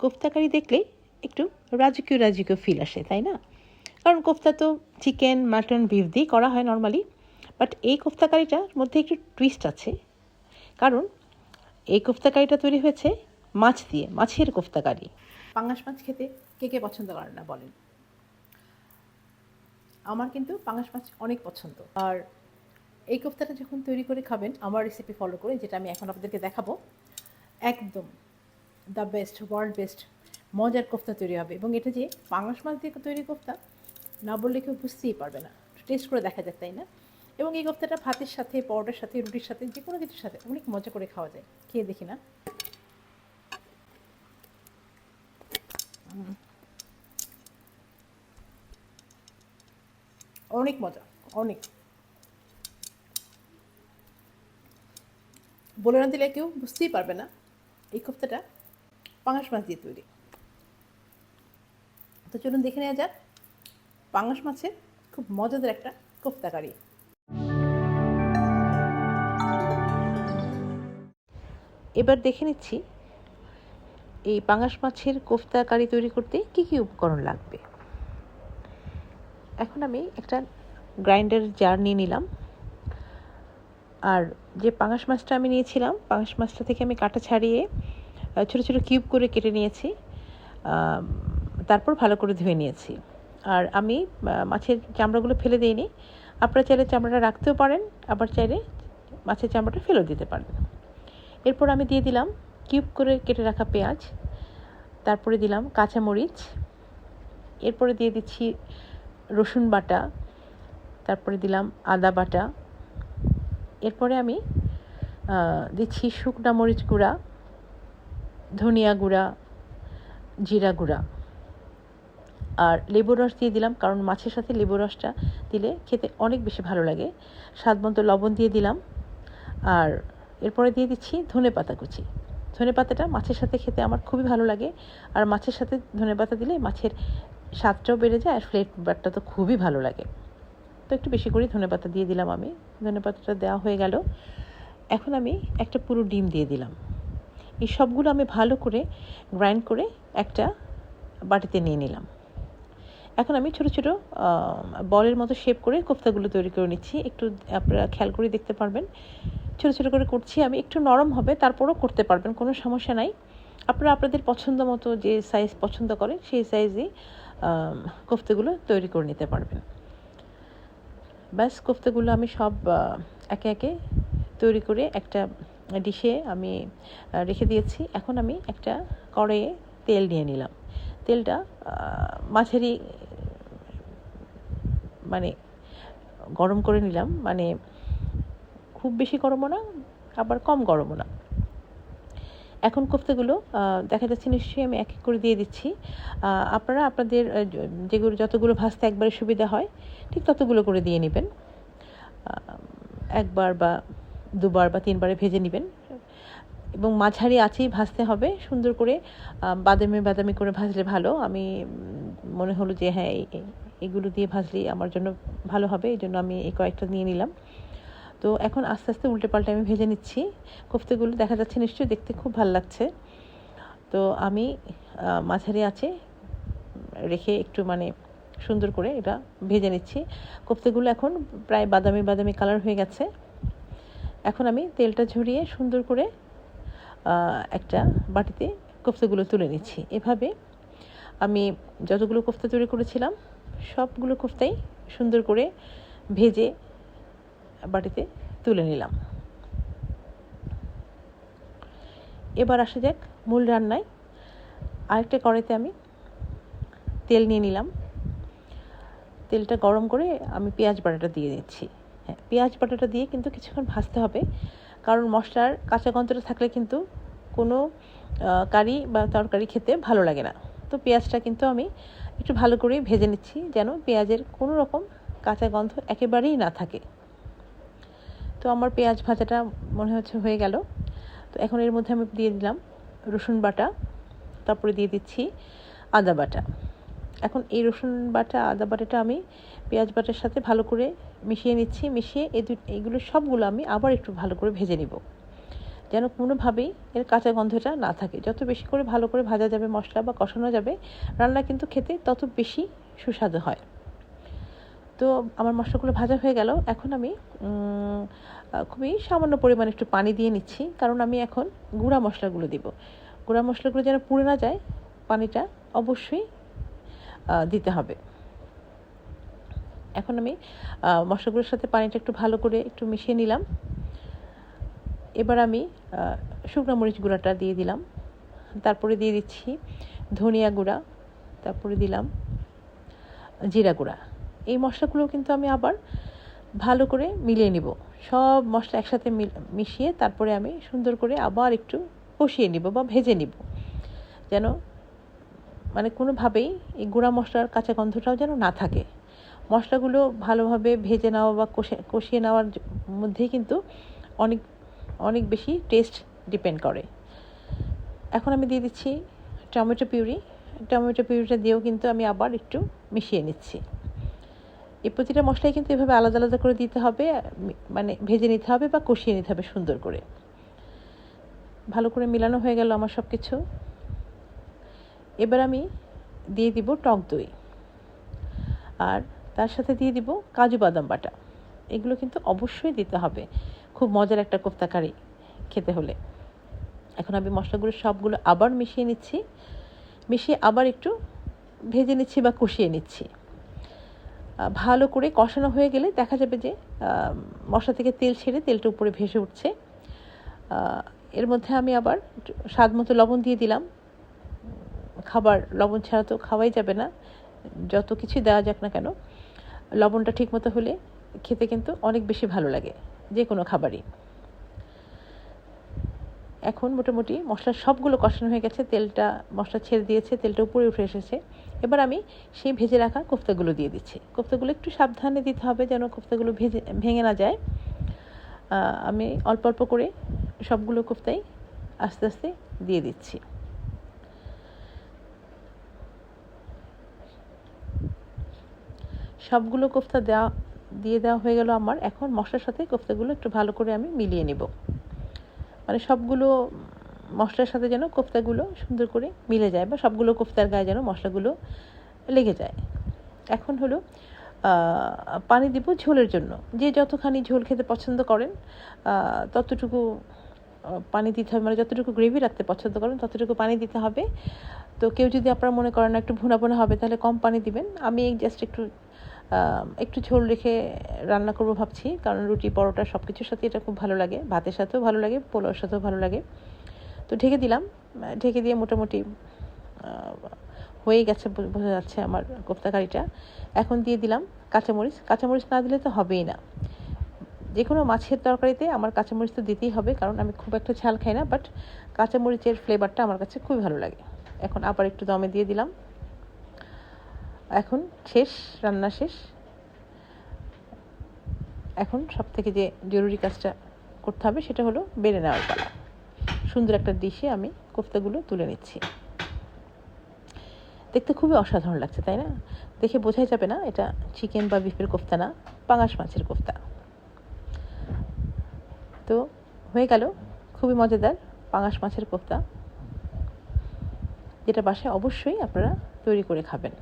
কোফতা কারি দেখলেই একটু রাজকীয় রাজকীয় ফিল আসে, তাই না? কারণ কোফতা তো চিকেন, মাটন, বিফ দিয়েই করা হয় নর্মালি, বাট এই কোফতা কারিটার মধ্যে একটু টুইস্ট আছে। কারণ এই কোফতা কারিটা তৈরি হয়েছে মাছ দিয়ে, মাছের কোফতা কারি। পাঙাশ মাছ খেতে কে কে পছন্দ করেন না বলেন? আমার কিন্তু পাঙাশ মাছ অনেক পছন্দ। আর এই কোফতাটা যখন তৈরি করে খাবেন আমার রেসিপি ফলো করে, যেটা আমি এখন আপনাদেরকে দেখাবো, একদম দ্য বেস্ট, ওয়ার্ল্ড বেস্ট মজার কোফতা তৈরি হবে। এবং এটা যে পাঙাশ মাছ দিয়ে তৈরি কোফতা না বললে কেউ বুঝতেই পারবে না। টেস্ট করে দেখা যাক, তাই না? এবং এই কোফতাটা ভাতের সাথে, পরোটার সাথে, রুটির সাথে, যে কোনো কিছুর সাথে অনেক মজা করে খাওয়া যায়। খেয়ে দেখি না? অনেক মজা, অনেক। বলে না দিলে কেউ বুঝতেই পারবে না এই কোফতাটা পাঙাশ মাছ দিয়ে তৈরি। তো চলুন দেখে নেওয়া যাক পাঙাশ মাছের খুব মজাদার একটা কোফতা কারি। এবার দেখে নিচ্ছি এই পাঙাশ মাছের কোফতা কারি তৈরি করতে কী কী উপকরণ লাগবে। এখন আমি একটা গ্রাইন্ডার জার নিয়ে নিলাম। আর যে পাঙাশ মাছটা আমি নিয়েছিলাম, পাঙাশ মাছটা থেকে আমি কাটা ছাড়িয়ে ছোটো ছোটো কিউব করে কেটে নিয়েছি, তারপর ভালো করে ধুয়ে নিয়েছি। আর আমি মাছের চামড়াগুলো ফেলে দিইনি। আপনারা চাইলে চামড়াটা রাখতেও পারেন, আবার চাইলে মাছের চামড়াটা ফেলে দিতে পারেন। এরপর আমি দিয়ে দিলাম কিউব করে কেটে রাখা পেঁয়াজ, তারপরে দিলাম কাঁচামরিচ, এরপরে দিয়ে দিচ্ছি রসুন বাটা, তারপরে দিলাম আদা বাটা, এরপরে আমি দিচ্ছি শুকনা মরিচ গুঁড়া, ধনিয়া গুঁড়া, জিরা গুঁড়া, আর লেবুর রস দিয়ে দিলাম, কারণ মাছের সাথে লেবুর রসটা দিলে খেতে অনেক বেশি ভালো লাগে। স্বাদ মতো লবণ দিয়ে দিলাম। আর এরপরে দিয়ে দিচ্ছি ধনেপাতা কুচি। ধনেপাতাটা মাছের সাথে খেতে আমার খুবই ভালো লাগে, আর মাছের সাথে ধনেপাতা দিলে মাছের স্বাদটাও বেড়ে যায়, আর ফ্লেভারটা তো খুবই ভালো লাগে। তো একটু বেশি করে ধনেপাতা দিয়ে দিলাম আমি। ধনেপাতাটা দেওয়া হয়ে গেল। এখন আমি একটা পুরো ডিম দিয়ে দিলাম। এই সবগুলো আমি ভালো করে গ্রাইন্ড করে একটা বাটিতে নিয়ে নিলাম। এখন আমি ছোটো ছোটো বলের মতো শেপ করে কোফতাগুলো তৈরি করে নিচ্ছি। একটু আপনারা খেয়াল করে দেখতে পারবেন, ছোটো ছোটো করে করছি আমি। একটু নরম হবে, তারপরও করতে পারবেন, কোনো সমস্যা নাই। আপনারা আপনাদের পছন্দ মতো যে সাইজ পছন্দ করেন সেই সাইজেই কোফতাগুলো তৈরি করে নিতে পারবেন। ব্যাস, কোফতাগুলো আমি সব একে একে তৈরি করে একটা ডিশে আমি রেখে দিয়েছি। এখন আমি একটা কড়াইয়ে তেল নিয়ে নিলাম। তেলটা মাঝারি মানে গরম করে নিলাম, মানে খুব বেশি গরমও না, আবার কম গরমও না। এখন কোফতাগুলো দেখা যাচ্ছে নিশ্চয়ই আমি এক এক করে দিয়ে দিচ্ছি। আপনারা আপনাদের যেগুলো যতগুলো ভাজতে একবারে সুবিধা হয় ঠিক ততগুলো করে দিয়ে নেবেন। একবার বা দুবার বা তিনবারে ভেজে নেবেন, এবং মাঝারি আঁচেই ভাজতে হবে। সুন্দর করে বাদামি বাদামি করে ভাজলে ভালো। আমি মনে হলো যে হ্যাঁ, এগুলো দিয়ে ভাজলেই আমার জন্য ভালো হবে, এই জন্য আমি এই কয়েকটা নিয়ে নিলাম। তো এখন আস্তে আস্তে উল্টে পাল্টে আমি ভেজে নিচ্ছি কোফতাগুলো। দেখা যাচ্ছে নিশ্চয়ই দেখতে খুব ভালো লাগছে। তো আমি মাঝারি আঁচে রেখে একটু মানে সুন্দর করে এটা ভেজে নিচ্ছি। কোফতাগুলো এখন প্রায় বাদামি বাদামি কালার হয়ে গেছে। এখন আমি তেলটা ঝরিয়ে সুন্দর করে একটা বাটিতে কোফতাগুলো তুলে নিচ্ছি। এভাবে আমি যতগুলো কোফতা তৈরি করেছিলাম সবগুলো কোফতাই সুন্দর করে ভেজে বাটিতে তুলে নিলাম। এবার আসা যাক মূল রান্নায়। আরেকটা কড়াইতে আমি তেল নিয়ে নিলাম। তেলটা গরম করে আমি পেঁয়াজ বাটাটা দিয়ে দিচ্ছি। হ্যাঁ, পেঁয়াজ বাটাটা দিয়ে কিন্তু কিছুক্ষণ ভাজতে হবে, কারণ মশলার কাঁচা গন্ধটা থাকলে কিন্তু কোনো কারি বা তরকারি খেতে ভালো লাগে না। তো পেঁয়াজটা কিন্তু আমি একটু ভালো করেই ভেজে নিচ্ছি, যেন পেঁয়াজের কোনো রকম কাঁচা গন্ধ একেবারেই না থাকে। তো আমার পেঁয়াজ ভাজাটা মনে হচ্ছে হয়ে গেল। তো এখন এর মধ্যে আমি দিয়ে দিলাম রসুন বাটা, তারপরে দিয়ে দিচ্ছি আদা বাটা। এখন এই রসুন বাটা আদা বাটাটা আমি পেঁয়াজ বাটার সাথে ভালো করে মিশিয়ে নিচ্ছি। মিশিয়ে এইগুলো সবগুলো আমি আবার একটু ভালো করে ভেজে নিব। যেন কোনোভাবেই এর কাঁচা গন্ধটা না থাকে। যত বেশি করে ভালো করে ভাজা যাবে মশলা বা কষানো যাবে, রান্না কিন্তু খেতে তত বেশি সুস্বাদু হয়। তো আমার মশলাগুলো ভাজা হয়ে গেল। এখন আমি খুবই সামান্য পরিমাণে একটু পানি দিয়ে নিচ্ছি, কারণ আমি এখন গুঁড়া মশলাগুলো দিব। গুঁড়া মশলাগুলো যেন পুড়ে না যায়, পানিটা অবশ্যই দিতে হবে। এখন আমি মশলাগুলোর সাথে পানিটা একটু ভালো করে একটু মিশিয়ে নিলাম। এবার আমি শুকনো মরিচ গুঁড়াটা দিয়ে দিলাম, তারপরে দিয়ে দিচ্ছি ধনিয়া গুঁড়া, তারপরে দিলাম জিরা গুঁড়া। এই মশলাগুলো কিন্তু আমি আবার ভালো করে মিলিয়ে নিব। সব মশলা একসাথে মিশিয়ে তারপরে আমি সুন্দর করে আবার একটু কষিয়ে নিব বা ভেজে নিব, যেন মানে কোনোভাবেই এই গুঁড়া মশলার কাঁচা গন্ধটাও যেন না থাকে। মশলাগুলো ভালোভাবে ভেজে নেওয়া বা কষিয়ে নেওয়ার মধ্যেই কিন্তু অনেক অনেক বেশি টেস্ট ডিপেন্ড করে। এখন আমি দিয়ে দিচ্ছি টমেটো পিউরি। টমেটো পিউরিটা দিয়েও কিন্তু আমি আবার একটু মিশিয়ে নিচ্ছি। এই প্রতিটা মশলাই কিন্তু এভাবে আলাদা আলাদা করে দিতে হবে, মানে ভেজে নিতে হবে বা কষিয়ে নিতে হবে সুন্দর করে। ভালো করে মিলানো হয়ে গেল আমার সব কিছু। এবার আমি দিয়ে দিব টক দই, আর তার সাথে দিয়ে দিব কাজু বাদাম বাটা। এগুলো কিন্তু অবশ্যই দিতে হবে, খুব মজার একটা কোফতা কারি খেতে হলে। এখন আমি মশলাগুলো সবগুলো আবার মিশিয়ে নিচ্ছি, মিশিয়ে আবার একটু ভেজে নিচ্ছি বা কষিয়ে নিচ্ছি। ভালো করে কষানো হয়ে গেলে দেখা যাবে যে মশলা থেকে তেল ছেড়ে তেলটা উপরে ভেসে উঠছে। এর মধ্যে আমি আবার স্বাদ মতো লবণ দিয়ে দিলাম। খাবার লবণ ছাড়া তো খাওয়াই যাবে না, যত কিছু দেওয়া যাক না কেন লবণটা ঠিক মতো হলে খেতে কিন্তু অনেক বেশি ভালো লাগে যে কোনো খাবারই। এখন মোটামুটি মশলা সবগুলো কষানো হয়ে গেছে, তেলটা মশলা ছেড়ে দিয়েছে, তেলটা উপরে উঠে এসেছে। এবার আমি সেই ভেজে রাখা কোফতাগুলো দিয়ে দিচ্ছি। কোফতাগুলো একটু সাবধানে দিতে হবে যেন কোফতাগুলো ভেঙে না যায়। আমি অল্প অল্প করে সবগুলো কোফতাই আস্তে আস্তে দিয়ে দিচ্ছি। সবগুলো কোফতা দিয়ে দেওয়া হয়ে গেল আমার। এখন মশলার সাথে কোফতাগুলো একটু ভালো করে আমি মিলিয়ে নেব, মানে সবগুলো মশলার সাথে যেন কোফতাগুলো সুন্দর করে মিলে যায় বা সবগুলো কোফতার গায়ে যেন মশলাগুলো লেগে যায়। এখন হলো পানি দিব ঝোলের জন্য। যে যতখানি ঝোল খেতে পছন্দ করেন ততটুকু পানি দিতে হবে, মানে যতটুকু গ্রেভি রাখতে পছন্দ করেন ততটুকু পানি দিতে হবে। তো কেউ যদি আপনারা মনে করেন একটু ভুনা ভুনা হবে তাহলে কম পানি দিবেন। আমি জাস্ট একটু ঝোল রেখে রান্না করব ভাবছি, কারণ রুটি পরোটা সব কিছুর সাথে এটা খুব ভালো লাগে, ভাতের সাথেও ভালো লাগে, পোলাওর সাথেও ভালো লাগে। তো ঢেকে দিলাম, ঢেকে দিয়ে মোটামুটি হয়ে গেছে বোঝা যাচ্ছে আমার কোফতা কারিটা। এখন দিয়ে দিলাম কাঁচামরিচ। কাঁচামরিচ না দিলে তো হবেই না, যে কোনো মাছের তরকারিতে আমার কাঁচামরিচ তো দিতেই হবে, কারণ আমি খুব একটা ঝাল খাই না, বাট কাঁচামরিচের ফ্লেভারটা আমার কাছে খুবই ভালো লাগে। এখন আবার একটু দমে দিয়ে দিলাম। এখন শেষ, রান্না শেষ। এখন সব থেকে যে জরুরি কাজটা করতে হবে সেটা হলো বেড়ে নেওয়ার পালা। সুন্দর একটা ডিশে আমি কোফতাগুলো তুলে নিচ্ছি। দেখতে খুবই অসাধারণ লাগছে, তাই না? দেখে বোঝাই যাবে না এটা চিকেন বা বিফের কোফতা না, পাঙাশ মাছের কোফতা। তো হয়ে গেল খুবই মজাদার পাঙাশ মাছের কোফতা, যেটা বাসায় অবশ্যই আপনারা তৈরি করে খাবেন।